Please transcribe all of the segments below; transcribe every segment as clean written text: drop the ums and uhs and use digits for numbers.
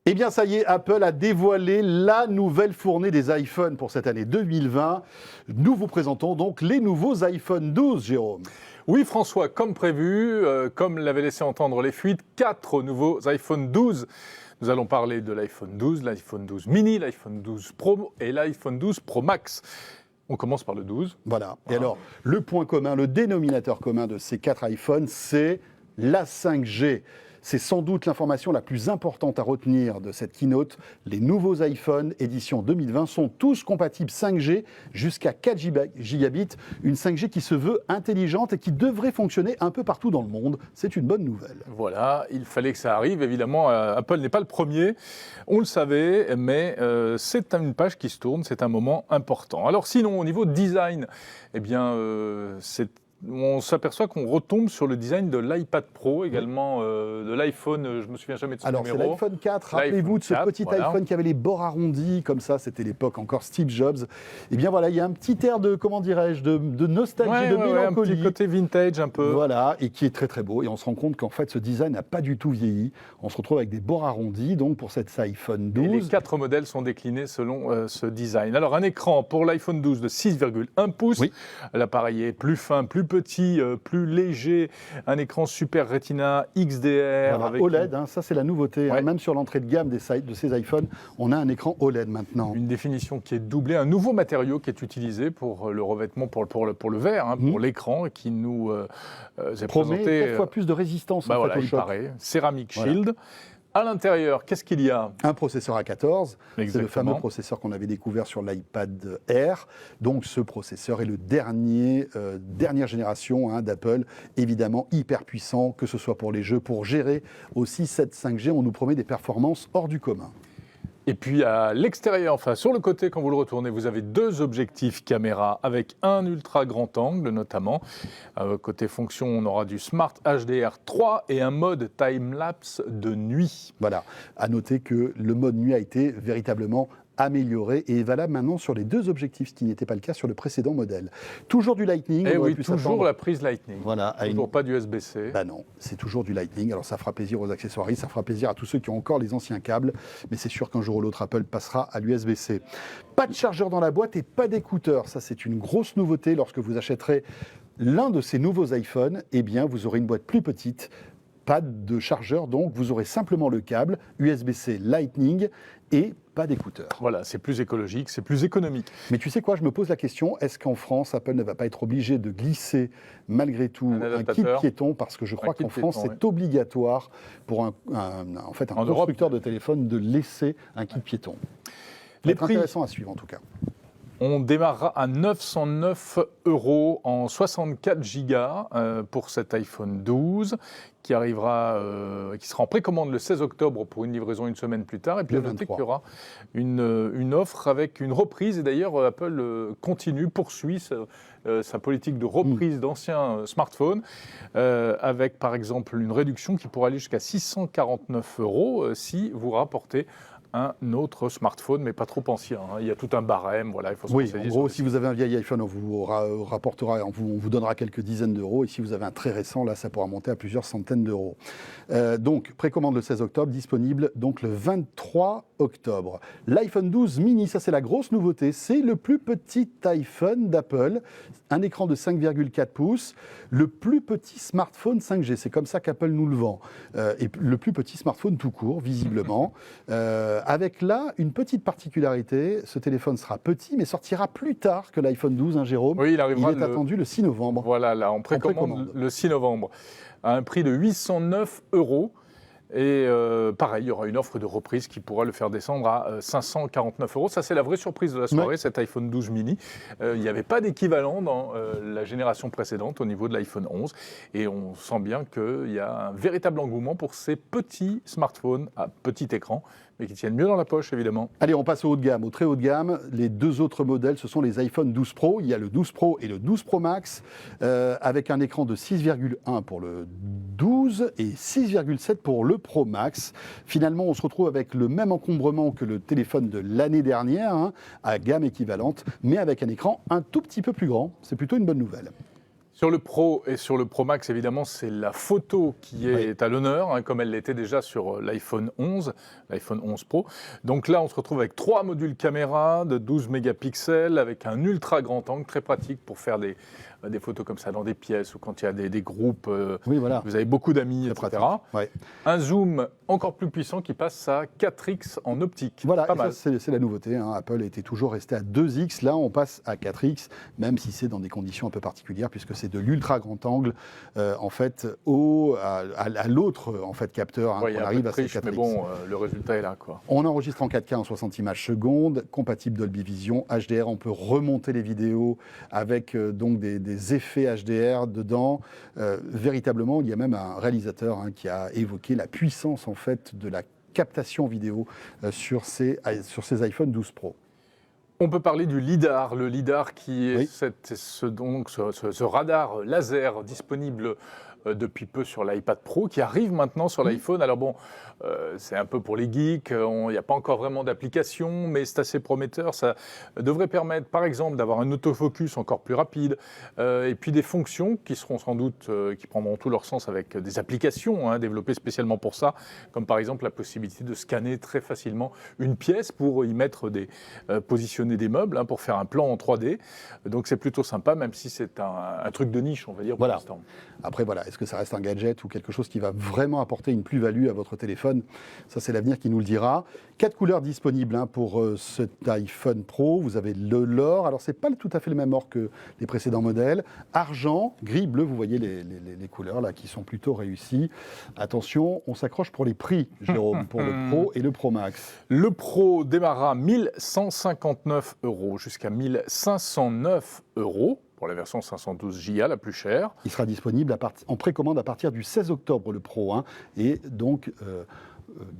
Eh bien, ça y est, Apple a dévoilé la nouvelle fournée des iPhones pour cette année 2020. Nous vous présentons donc les nouveaux iPhone 12, Jérôme. Oui, François, comme prévu, comme l'avaient laissé entendre les fuites, 4 nouveaux iPhone 12. Nous allons parler de l'iPhone 12, l'iPhone 12 mini, l'iPhone 12 Pro et l'iPhone 12 Pro Max. On commence par le 12. Voilà. Et alors, le point commun, le dénominateur commun de ces 4 iPhones, c'est la 5G. C'est sans doute l'information la plus importante à retenir de cette keynote. Les nouveaux iPhones édition 2020 sont tous compatibles 5G jusqu'à 4 gigabits. Une 5G qui se veut intelligente et qui devrait fonctionner un peu partout dans le monde. C'est une bonne nouvelle. Voilà, il fallait que ça arrive. Évidemment, Apple n'est pas le premier. On le savait, mais c'est une page qui se tourne. C'est un moment important. Alors sinon, au niveau design, eh bien, on s'aperçoit qu'on retombe sur le design de l'iPad Pro, également de l'iPhone, je ne me souviens jamais de son numéro. Alors c'est l'iPhone 4, rappelez-vous de ce petit iPhone qui avait les bords arrondis, comme ça, c'était l'époque encore Steve Jobs. Et bien voilà, il y a un petit air de, comment dirais-je, de nostalgie, de mélancolie. Un petit côté vintage un peu. Voilà, et qui est très très beau. Et on se rend compte qu'en fait ce design n'a pas du tout vieilli. On se retrouve avec des bords arrondis, donc pour cet iPhone 12. Et les 4 modèles sont déclinés selon ce design. Alors un écran pour l'iPhone 12 de 6,1 pouces. Oui. L'appareil est plus fin, plus petit, plus léger, un écran Super Retina XDR. Voilà, avec OLED, ça c'est la nouveauté. Ouais. Même sur l'entrée de gamme de ces iPhones, on a un écran OLED maintenant. Une définition qui est doublée, un nouveau matériau qui est utilisé pour le revêtement, pour le verre, pour l'écran, qui nous est présenté. 4 fois plus de résistance au choc. Il paraît. Ceramic Shield. À l'intérieur, qu'est-ce qu'il y a ? Un processeur A14, c'est le fameux processeur qu'on avait découvert sur l'iPad Air. Donc ce processeur est le dernière génération d'Apple, évidemment hyper puissant, que ce soit pour les jeux, pour gérer aussi cette 5G, on nous promet des performances hors du commun. Et puis à l'extérieur, enfin sur le côté, quand vous le retournez, vous avez 2 objectifs caméra avec un ultra grand angle notamment. Côté fonction, on aura du Smart HDR3 et un mode time-lapse de nuit. Voilà, à noter que le mode nuit a été véritablement amélioré et est valable maintenant sur les 2 objectifs, ce qui n'était pas le cas sur le précédent modèle. Toujours du Lightning. Et oui, toujours la prise Lightning. Voilà, toujours pas du USB-C. Bah non, c'est toujours du Lightning. Alors ça fera plaisir aux accessoiristes, ça fera plaisir à tous ceux qui ont encore les anciens câbles, mais c'est sûr qu'un jour ou l'autre, Apple passera à l'USB-C. Pas de chargeur dans la boîte et pas d'écouteurs. Ça, c'est une grosse nouveauté. Lorsque vous achèterez l'un de ces nouveaux iPhones, eh bien, vous aurez une boîte plus petite. Pas de chargeur, donc vous aurez simplement le câble USB-C Lightning et pas d'écouteurs. Voilà, c'est plus écologique, c'est plus économique. Mais tu sais quoi, je me pose la question, est-ce qu'en France, Apple ne va pas être obligé de glisser malgré tout un kit piéton, parce que je crois qu'en France, c'est obligatoire pour un constructeur de téléphone de laisser un kit piéton. C'est intéressant à suivre en tout cas. On démarrera à 909 € en 64 Go pour cet iPhone 12 qui arrivera, qui sera en précommande le 16 octobre pour une livraison une semaine plus tard. Et puis à noter qu'il y aura une offre avec une reprise. Et d'ailleurs, Apple poursuit sa politique de reprise d'anciens smartphones avec par exemple une réduction qui pourra aller jusqu'à 649 € si vous rapportez un autre smartphone, mais pas trop ancien. Il y a tout un barème. Voilà, il faut en gros, si vous avez un vieil iPhone, on vous rapportera, on vous donnera quelques dizaines d'euros. Et si vous avez un très récent, là, ça pourra monter à plusieurs centaines d'euros. Donc, précommande le 16 octobre, disponible donc le 23 octobre. L'iPhone 12 mini, ça c'est la grosse nouveauté. C'est le plus petit iPhone d'Apple. Un écran de 5,4 pouces. Le plus petit smartphone 5G. C'est comme ça qu'Apple nous le vend. Et le plus petit smartphone tout court, visiblement. Avec là, une petite particularité, ce téléphone sera petit, mais sortira plus tard que l'iPhone 12, Jérôme. Oui, il est attendu le 6 novembre. Voilà, là, en précommande le 6 novembre, à un prix de 809 €. Et pareil, il y aura une offre de reprise qui pourra le faire descendre à 549 €. Ça, c'est la vraie surprise de la soirée, cet iPhone 12 mini. Il n'y avait pas d'équivalent dans la génération précédente au niveau de l'iPhone 11. Et on sent bien qu'il y a un véritable engouement pour ces petits smartphones à petit écran, mais qui tiennent mieux dans la poche, évidemment. Allez, on passe au haut de gamme, au très haut de gamme. Les 2 autres modèles, ce sont les iPhone 12 Pro. Il y a le 12 Pro et le 12 Pro Max, avec un écran de 6,1 pour le 12 et 6,7 pour le Pro Max. Finalement, on se retrouve avec le même encombrement que le téléphone de l'année dernière, à gamme équivalente, mais avec un écran un tout petit peu plus grand. C'est plutôt une bonne nouvelle. Sur le Pro et sur le Pro Max, évidemment, c'est la photo qui est à l'honneur, hein, comme elle l'était déjà sur l'iPhone 11 Pro. Donc là, on se retrouve avec 3 modules caméra de 12 mégapixels, avec un ultra grand angle, très pratique pour faire des photos comme ça dans des pièces ou quand il y a des groupes, Oui, voilà. vous avez beaucoup d'amis, etc. Ouais. Un zoom encore plus puissant qui passe à 4x en optique. Voilà, Pas et mal. ça, c'est la nouveauté, hein. Apple était toujours resté à 2x, là on passe à 4x, même si c'est dans des conditions un peu particulières, puisque c'est de l'ultra grand angle, en fait, à l'autre en fait, capteur, hein, Ouais, il y qu'on a un arrive peu à de ces triche, 4x. mais bon, le résultat est là, quoi. On enregistre en 4K en 60 images secondes, compatible Dolby Vision, HDR, on peut remonter les vidéos avec donc des effets HDR dedans. Véritablement, il y a même un réalisateur, hein, qui a évoqué la puissance en fait de la captation vidéo sur ces iPhone 12 Pro. On peut parler du LiDAR, le LiDAR qui est Oui. ce radar laser disponible depuis peu sur l'iPad Pro, qui arrive maintenant sur l'iPhone. Alors bon, c'est un peu pour les geeks, il n'y a pas encore vraiment d'application, mais c'est assez prometteur. Ça devrait permettre, par exemple, d'avoir un autofocus encore plus rapide, et puis des fonctions qui seront sans doute, qui prendront tout leur sens avec des applications, hein, développées spécialement pour ça, comme par exemple la possibilité de scanner très facilement une pièce pour y mettre positionner des meubles, hein, pour faire un plan en 3D. Donc c'est plutôt sympa, même si c'est un truc de niche, on va dire, pour Voilà. l'instant. Après, voilà, est-ce que ça reste un gadget ou quelque chose qui va vraiment apporter une plus-value à votre téléphone? Ça, c'est l'avenir qui nous le dira. 4 couleurs disponibles, hein, pour cet iPhone Pro. Vous avez l'or. Alors, c'est pas tout à fait le même or que les précédents modèles. Argent, gris, bleu, vous voyez les couleurs là qui sont plutôt réussies. Attention, on s'accroche pour les prix, Jérôme, pour le Pro et le Pro Max. Le Pro démarra à 1159 € jusqu'à 1509 € pour la version 512 Go, la plus chère. Il sera disponible en précommande à partir du 16 octobre, le Pro, hein, et donc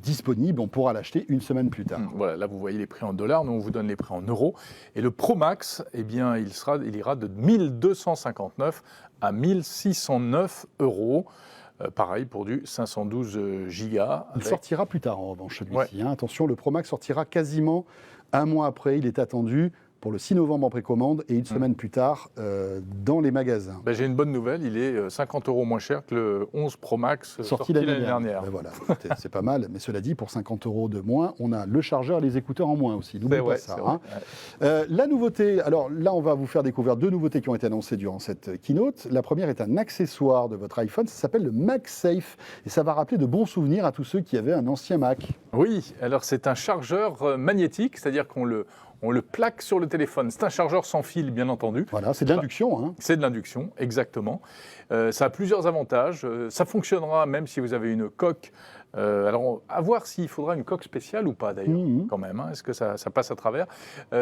disponible, on pourra l'acheter une semaine plus tard. Voilà, là vous voyez les prix en dollars, nous on vous donne les prix en euros. Et le Pro Max, eh bien, il ira de 1259 à 1609 €. Pareil pour du 512 Go. Il sortira plus tard en revanche, celui-ci, hein. Attention, le Pro Max sortira quasiment un mois après. Il est attendu pour le 6 novembre en précommande et une semaine plus tard dans les magasins. J'ai une bonne nouvelle, il est 50 € moins cher que le 11 Pro Max sorti l'année dernière. Ben voilà, c'est pas mal, mais cela dit, pour 50 € de moins, on a le chargeur et les écouteurs en moins aussi. N'oubliez pas ça. Hein. La nouveauté, alors là, on va vous faire découvrir 2 nouveautés qui ont été annoncées durant cette keynote. La première est un accessoire de votre iPhone, ça s'appelle le MagSafe, et ça va rappeler de bons souvenirs à tous ceux qui avaient un ancien Mac. Oui, alors c'est un chargeur magnétique, c'est-à-dire qu'on le plaque sur le téléphone. C'est un chargeur sans fil, bien entendu. Voilà, c'est de l'induction, hein. C'est de l'induction, exactement. Ça a plusieurs avantages. Ça fonctionnera même si vous avez une coque. Alors, à voir s'il faudra une coque spéciale ou pas, d'ailleurs, quand même. Hein. Est-ce que ça passe à travers?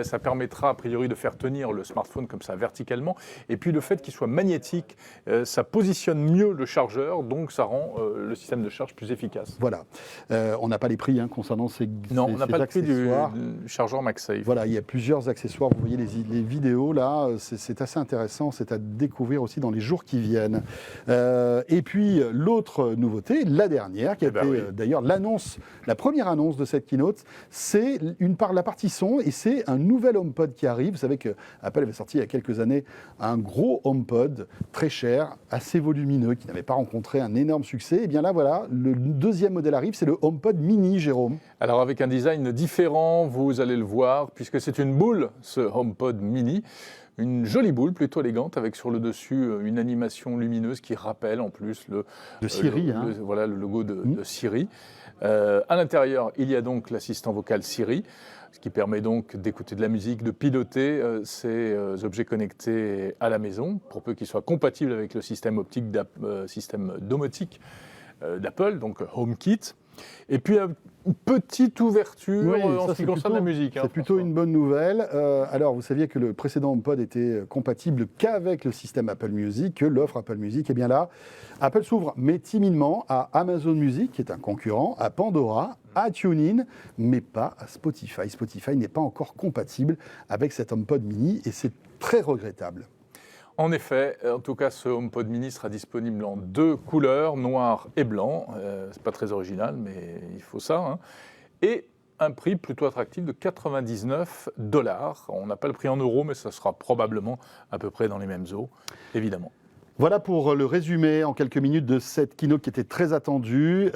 Ça permettra, a priori, de faire tenir le smartphone comme ça, verticalement. Et puis, le fait qu'il soit magnétique, ça positionne mieux le chargeur, donc ça rend le système de charge plus efficace. Voilà. On n'a pas les prix, hein, concernant ces Non, on n'a pas le prix du accessoires. chargeur MagSafe. Voilà, il y a plusieurs accessoires. Vous voyez les vidéos là, c'est assez intéressant. C'est à découvrir aussi dans les jours qui viennent. Et puis l'autre nouveauté, la dernière, qui a été d'ailleurs la première annonce de cette keynote, c'est la partie son, et c'est un nouvel HomePod qui arrive. Vous savez que Apple avait sorti il y a quelques années un gros HomePod très cher, assez volumineux, qui n'avait pas rencontré un énorme succès. Et bien là, voilà, le deuxième modèle arrive, c'est le HomePod Mini, Jérôme. Alors avec un design différent, vous allez le voir, puisque c'est une boule, ce HomePod Mini. Une jolie boule, plutôt élégante, avec sur le dessus une animation lumineuse qui rappelle en plus le Siri, voilà, le logo de Siri. À l'intérieur, il y a donc l'assistant vocal Siri, ce qui permet donc d'écouter de la musique, de piloter ces objets connectés à la maison, pour peu qu'ils soient compatibles avec le système optique, système domotique d'Apple, donc HomeKit. Et puis une petite ouverture en ce qui concerne la musique. C'est plutôt une bonne nouvelle. Alors, vous saviez que le précédent HomePod était compatible qu'avec le système Apple Music, que l'offre Apple Music. Et bien là, Apple s'ouvre, mais timidement, à Amazon Music, qui est un concurrent, à Pandora, à TuneIn, mais pas à Spotify. Spotify n'est pas encore compatible avec cet HomePod Mini, et c'est très regrettable. En effet, en tout cas, ce HomePod Mini sera disponible en 2 couleurs, noir et blanc. C'est pas très original, mais il faut ça. Hein. Et un prix plutôt attractif de 99 $. On n'a pas le prix en euros, mais ça sera probablement à peu près dans les mêmes eaux, évidemment. Voilà pour le résumé en quelques minutes de cette keynote qui était très attendue.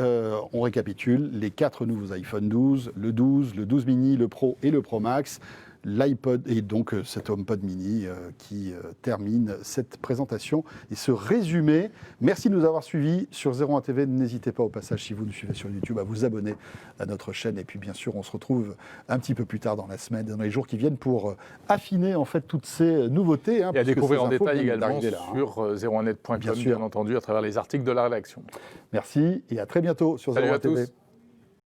On récapitule les 4 nouveaux iPhone 12, le 12 mini, le Pro et le Pro Max, l'iPod et donc cet HomePod mini qui termine cette présentation et ce résumé. Merci de nous avoir suivis sur 01 TV. N'hésitez pas au passage, si vous nous suivez sur YouTube, à vous abonner à notre chaîne. Et puis bien sûr, on se retrouve un petit peu plus tard dans la semaine, dans les jours qui viennent pour affiner en fait toutes ces nouveautés. Et à découvrir en détail également là, sur 01net.com, bien entendu, à travers les articles de la rédaction. Merci et à très bientôt sur Salut 01 à TV. tous.